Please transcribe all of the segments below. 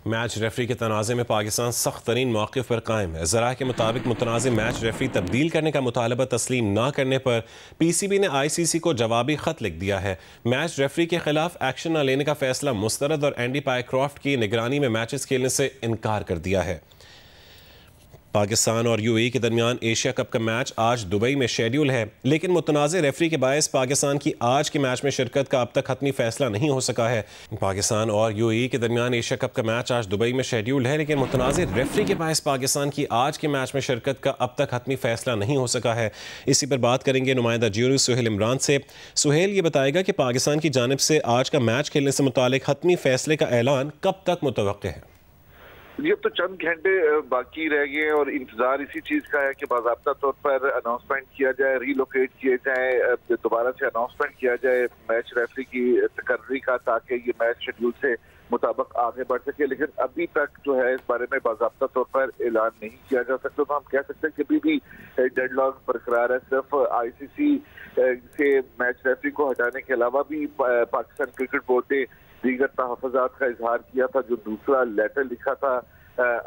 Match referee के तनाज़े में पाकिस्तान सख्त तरीन मौक़िफ़ पर कायम है। ज़रा के मुताबिक मुतनाज़ मैच रेफरी तब्दील करने का मुतालबा तस्लीम न करने पर PCB ने ICC को जवाबी ख़त लिख दिया है। मैच रेफरी के खिलाफ एक्शन न लेने का फैसला मुस्तरद और एंडी पायक्रॉफ्ट की निगरानी में मैचेस खेलने से इनकार कर दिया है। पाकिस्तान और UAE के दरमियान एशिया कप का मैच आज दुबई में शेड्यूल है, लेकिन मुतनाज़ रेफरी के बायस पाकिस्तान की आज के मैच में शिरकत का अब तक हतमी फैसला नहीं हो सका है। पाकिस्तान और UAE के दरमियान एशिया कप का मैच आज दुबई में शेड्यूल है, लेकिन मुतनाज़ रेफरी के बायस पाकिस्तान की आज के मैच में शिरकत का अब तक हतमी फैसला नहीं हो सका है। इसी पर बात करेंगे नुमाइंदा ज्यूरी सुहेल इमरान से। सुहेल, ये बताएगा कि पाकिस्तान की जानिब से आज का मैच खेलने से मुतालिक हतमी फैसले का ऐलान कब तक मुतवक्किल है? ये तो चंद घंटे बाकी रह गए और इंतजार इसी चीज का है कि बाज़ाब्ता तौर पर अनाउंसमेंट किया जाए, रीलोकेट किए जाए, दोबारा से अनाउंसमेंट किया जाए मैच रेफरी की तकर्री का, ताकि ये मैच शेड्यूल से मुताबिक आगे बढ़ सके। लेकिन अभी तक जो है इस बारे में बाज़ाब्ता तौर पर ऐलान नहीं किया जा सकता। तो हम कह सकते हैं कि अभी भी डेडलॉक बरकरार है। सिर्फ ICC से मैच रेफरी को हटाने के अलावा भी पाकिस्तान क्रिकेट बोर्ड ने दीगर तहफ़्फ़ुज़ात का इजहार किया था। जो दूसरा लेटर लिखा था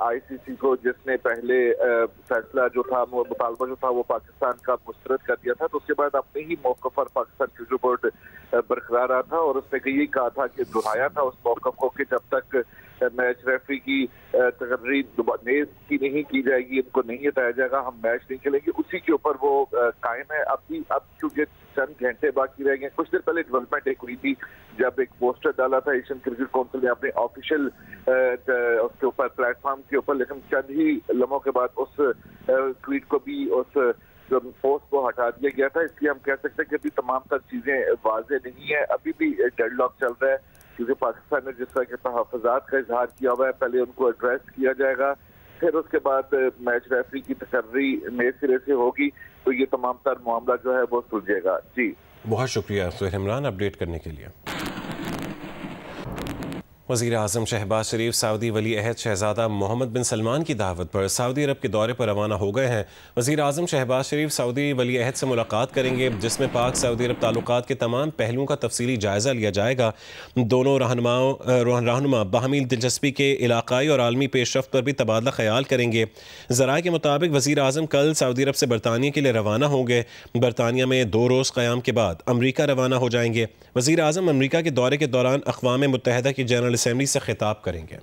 ICC को, जिसने पहले फैसला जो था वो मुतालबा जो था वो पाकिस्तान का मुस्तरद कर दिया था, तो उसके बाद अपने ही मौक़िफ़ पर पाकिस्तान क्रिकेट बोर्ड बरकरार रहा था और उसने यही कहा था कि दोहराया था उस मौक़िफ़ को कि जब तक मैच रेफरी की तकर्री की नहीं की जाएगी, इनको नहीं हटाया जाएगा, हम मैच नहीं खेलेंगे। उसी के ऊपर वो कायम है। अब क्योंकि चंद घंटे बाकी रह गए, कुछ देर पहले डेवलपमेंट एक हुई थी जब एक पोस्टर डाला था एशियन क्रिकेट काउंसिल ने अपने ऑफिशियल उसके ऊपर प्लेटफॉर्म के ऊपर, लेकिन चंद ही लम्हों के बाद उस ट्वीट को भी, उस पोस्ट को हटा दिया गया था। इसलिए हम कह सकते हैं कि अभी तमाम तर चीजें वाज़ेह नहीं है, अभी भी डेडलॉक चल रहा है, क्योंकि पाकिस्तान ने जिस तरह के तहफ़्फ़ुज़ात का इजहार किया हुआ है, पहले उनको एड्रेस किया जाएगा, फिर उसके बाद मैच रेफरी की तकर्री नए सिरे से होगी, तो ये तमाम तर मामला जो है वो सुलझेगा। जी, बहुत शुक्रिया सुहेल इमरान अपडेट करने के लिए। वज़ीर आज़म शहबाज शरीफ सऊदी वली अहद शहज़ादा मोहम्मद बिन सलमान की दावत पर सऊदी अरब के दौरे पर रवाना हो गए हैं। वज़ीर आज़म शहबाज शरीफ सऊदी वली अहद से मुलाकात करेंगे, जिसमें पाक सऊदी अरब ताल्लुकात के तमाम पहलुओं का तफसीली जायज़ा लिया जाएगा। दोनों रहनुमा बाहमी दिलचस्पी के इलाकाई और आलमी पेशरफ्त पर भी तबादला ख्याल करेंगे। ज़राए के मुताबिक वज़ीर आज़म कल सऊदी अरब से बरतानिया के लिए रवाना होंगे। बरतानिया में 2 रोज़ क़याम के बाद अमरीका रवाना हो जाएंगे। वज़ीर आज़म अमरीका के दौरे के दौरान अक़वाम मुत्तहिदा की जनरल असेंबली से खिताब करेंगे।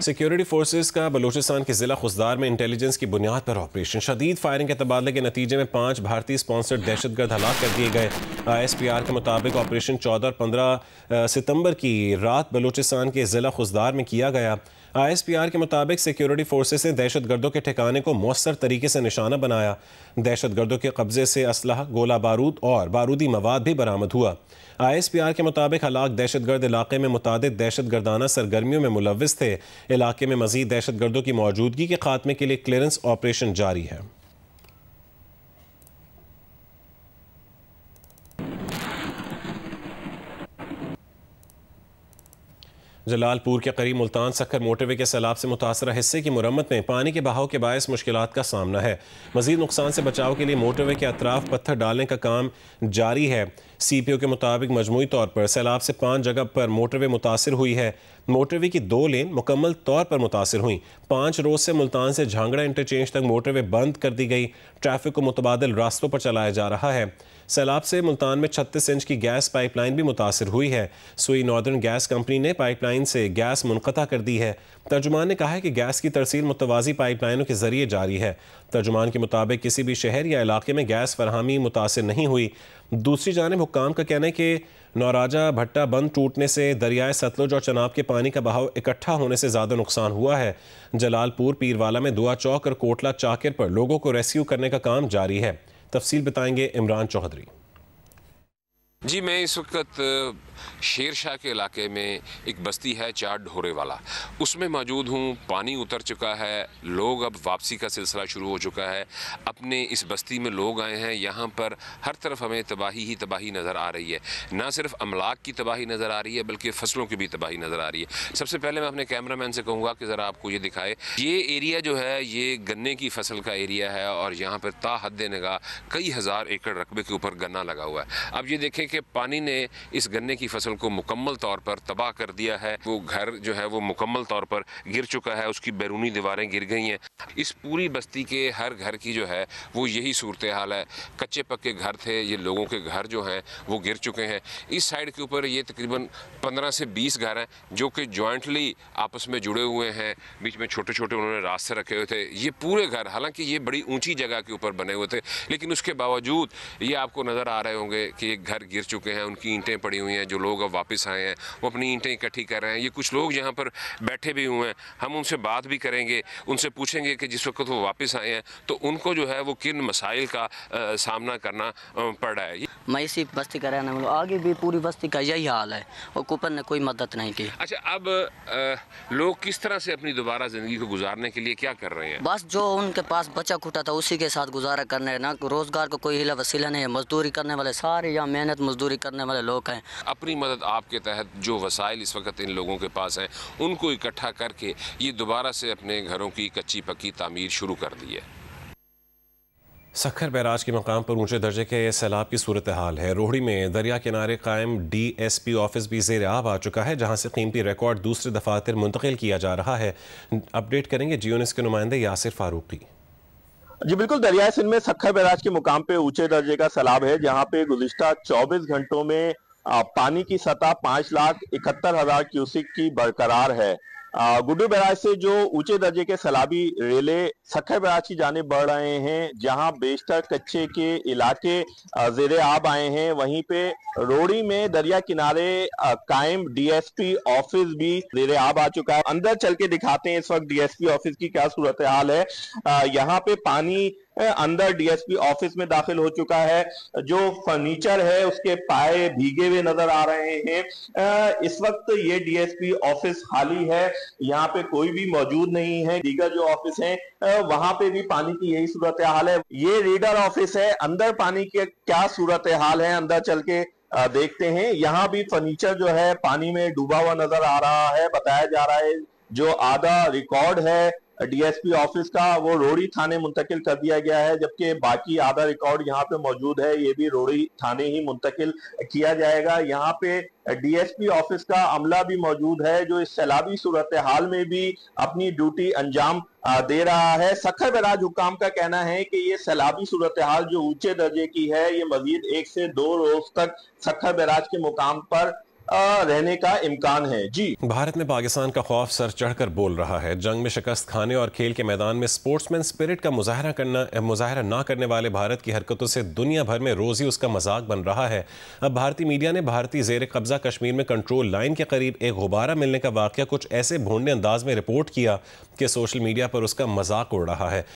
सिक्योरिटी फोर्सेस का बलूचिस्तान के ज़िला खुसदार में इंटेलिजेंस की बुनियाद पर ऑपरेशन, शदीद फायरिंग के तबादले के नतीजे में 5 भारतीय स्पॉन्सर्ड दहशतगर्द हलाक कर दिए गए। ISPR के मुताबिक ऑपरेशन 14 और 15 सितंबर की रात बलूचिस्तान के ज़िला खुसदार में किया गया। ISPR के मुताबिक सिक्योरिटी फोर्सेस ने दहशतगर्दों के ठिकाने को मौसर तरीके से निशाना बनाया। दहशतगर्दों के कब्जे से असलहा, गोला बारूद और बारूदी मवाद भी बरामद हुआ। ISPR के मुताबिक हलाक दहशतगर्द इलाके में मुतादिद दहशतगर्दाना सरगर्मियों में मुलव्विस थे। इलाके में मजीद दहशतगर्दों की मौजूदगी के खात्मे के लिए क्लियरेंस ऑपरेशन जारी है। जलालपुर के करीब मुल्तान सक्कर मोटरवे के सैलाब से मुतासरा हिस्से की मुरम्मत में पानी के बहाव के बायस मुश्किलात का सामना है। मजीद नुकसान से बचाव के लिए मोटरवे के अतराफ पत्थर डालने का काम जारी है। CPO के मुताबिक मजमूई तौर पर सैलाब से 5 जगह पर मोटरवे मुतासर हुई है। मोटरवे की 2 लेन मुकम्मल तौर पर मुतासर हुई। 5 रोज से मुल्तान से झांगड़ा इंटरचेंज तक मोटरवे बंद कर दी गई। ट्रैफिक को मुतबादिल रास्तों पर चलाया जा रहा है। सैलाब से मुल्तान में 36 इंच की गैस पाइपलाइन भी मुतासर हुई है। सुई नॉर्दर्न गैस कंपनी ने पाइपलाइन से गैस मुनक़ता कर दी है। तर्जुमान ने कहा है कि गैस की तरसील मुतवाज़ी पाइपलाइनों के जरिए जारी है। तर्जुमान के मुताबिक किसी भी शहर या इलाके में गैस फरहमी मुतासर नहीं हुई। दूसरी जानिब हुक्काम का कहना है कि नौराजा भट्टा बंद टूटने से दरियाए सतलुज और चनाब के पानी का बहाव इकट्ठा होने से ज़्यादा नुकसान हुआ है। जलालपुर, पीरवाला में दुआ चौक और कोटला चाकिर पर लोगों को रेस्क्यू करने का काम जारी है। तफसील बताएंगे इमरान चौधरी। जी, मैं इस वक्त शेरशाह के इलाके में एक बस्ती है 4 ढोरे वाला, उसमें मौजूद हूँ। पानी उतर चुका है, लोग अब वापसी का सिलसिला शुरू हो चुका है। अपने इस बस्ती में लोग आए हैं, यहाँ पर हर तरफ हमें तबाही ही तबाही नज़र आ रही है। ना सिर्फ अमलाक की तबाही नज़र आ रही है, बल्कि फसलों की भी तबाही नज़र आ रही है। सबसे पहले मैं अपने कैमरामैन से कहूँगा कि ज़रा आपको ये दिखाए। ये एरिया जो है ये गन्ने की फसल का एरिया है और यहाँ पर ता हद निगाह कई हज़ार एकड़ रकबे के ऊपर गन्ना लगा हुआ है। अब ये देखें कि पानी ने इस गन्ने की की फसल को मुकम्मल तौर पर तबाह कर दिया है। वो घर जो है वो मुकम्मल तौर पर गिर चुका है, उसकी बैरूनी दीवारें गिर गई हैं। इस पूरी बस्ती के हर घर की जो है वो यही सूरत हाल है। कच्चे पक्के घर थे, ये लोगों के घर जो हैं वो गिर चुके हैं। इस साइड के ऊपर ये तकरीबन 15 से 20 घर हैं जो कि जॉइंटली आपस में जुड़े हुए हैं, बीच में छोटे छोटे उन्होंने रास्ते रखे हुए थे। ये पूरे घर, हालांकि ये बड़ी ऊंची जगह के ऊपर बने हुए थे, लेकिन उसके बावजूद ये आपको नज़र आ रहे होंगे कि ये घर गिर चुके हैं, उनकी ईंटें पड़ी हुई हैं। जो लोग अब वापस आए हैं वो अपनी ईंटें इकट्ठी कर रहे हैं। ये कुछ लोग यहाँ पर बैठे भी हुए हैं, हम उनसे बात भी करेंगे, उनसे पूछेंगे कि जिस वक्त वो वापस आए हैं तो उनको जो है वो किन मसाइल का सामना करना पड़ रहा है। मैं इसी बस्ती का रहने वाला, आगे भी पूरी बस्ती का यही हाल है और कुपन ने कोई मदद नहीं की। अच्छा, अब लोग किस तरह से अपनी दोबारा ज़िंदगी को गुजारने के लिए क्या कर रहे हैं? बस जो उनके पास बचा खुटा था उसी के साथ गुजारा करने, ना रोज़गार का कोई हिला वसीला नहीं है। मजदूरी करने वाले सारे यहाँ मेहनत मजदूरी करने वाले लोग हैं। अपनी मदद आपके तहत जो वसाइल इस वक्त इन लोगों के पास हैं उनको इकट्ठा करके ये दोबारा से अपने घरों की कच्ची पक्की तामीर शुरू कर दी है। सखर बैराज के मकाम पर ऊंचे दर्जे के सैलाब की सूरत हाल है। रोहड़ी में दरिया किनारे कायम DSP ऑफिस भी ज़ेर आब आ चुका है, जहां से कीमती रिकॉर्ड दूसरे दफातर मुंतकिल किया जा रहा है। अपडेट करेंगे जियो न्यूज़ के नुमाइंदे यासिर फारूकी। जी बिल्कुल, दरियाई सिंध में सखर बैराज के मुकाम पे ऊंचे दर्जे का सैलाब है, जहां पे गुज़िश्ता 24 घंटों में पानी की सतह 5,71,000 क्यूसिक की बरकरार है। गुड्डू बैराज से जो ऊंचे दर्जे के सैलाबी रेले सखर बैराज की जानिब बढ़ रहे हैं, जहां बेशतर कच्चे के इलाके ज़ेरे आब आए हैं, वहीं पे रोहड़ी में दरिया किनारे कायम DSP ऑफिस भी ज़ेरे आब आ चुका है। अंदर चल के दिखाते हैं इस वक्त DSP ऑफिस की क्या सूरत हाल है। यहाँ पे पानी अंदर DSP ऑफिस में दाखिल हो चुका है। जो फर्नीचर है उसके पाए भीगे हुए नजर आ रहे हैं। इस वक्त ये DSP ऑफिस खाली है, यहाँ पे कोई भी मौजूद नहीं है। दीगर जो ऑफिस हैं वहां पे भी पानी की यही सूरत हाल है। ये रीडर ऑफिस है, अंदर पानी की क्या सूरत हाल है अंदर चल के देखते हैं। यहाँ भी फर्नीचर जो है पानी में डूबा हुआ नजर आ रहा है। बताया जा रहा है जो आधा रिकॉर्ड है DSP ऑफिस का वो रोहड़ी थाने मुंतकिल कर दिया गया है, जबकि बाकी आधा रिकॉर्ड यहाँ पे मौजूद है, ये भी रोहड़ी थाने ही मुंतकिल किया जाएगा। यहाँ पे DSP ऑफिस का अमला भी मौजूद है जो इस सैलाबी सूरत हाल में भी अपनी ड्यूटी अंजाम दे रहा है। सखर बैराज हुकाम का कहना है कि ये सैलाबी सूरत हाल जो ऊंचे दर्जे की है, ये मजीद 1 से 2 रोज तक सखर बैराज के मुकाम पर रहने का इम्कान है। जी, भारत में पाकिस्तान का खौफ सर चढ़कर बोल रहा है। जंग में शिकस्त खाने और खेल के मैदान में स्पोर्ट्समैन स्पिरिट का मुजाहरा ना करने वाले भारत की हरकतों से दुनिया भर में रोज ही उसका मजाक बन रहा है। अब भारतीय मीडिया ने भारतीय जेर कब्जा कश्मीर में कंट्रोल लाइन के करीब एक गुब्बारा मिलने का वाकया कुछ ऐसे भोंडे अंदाज में रिपोर्ट किया कि सोशल मीडिया पर उसका मजाक उड़ रहा है।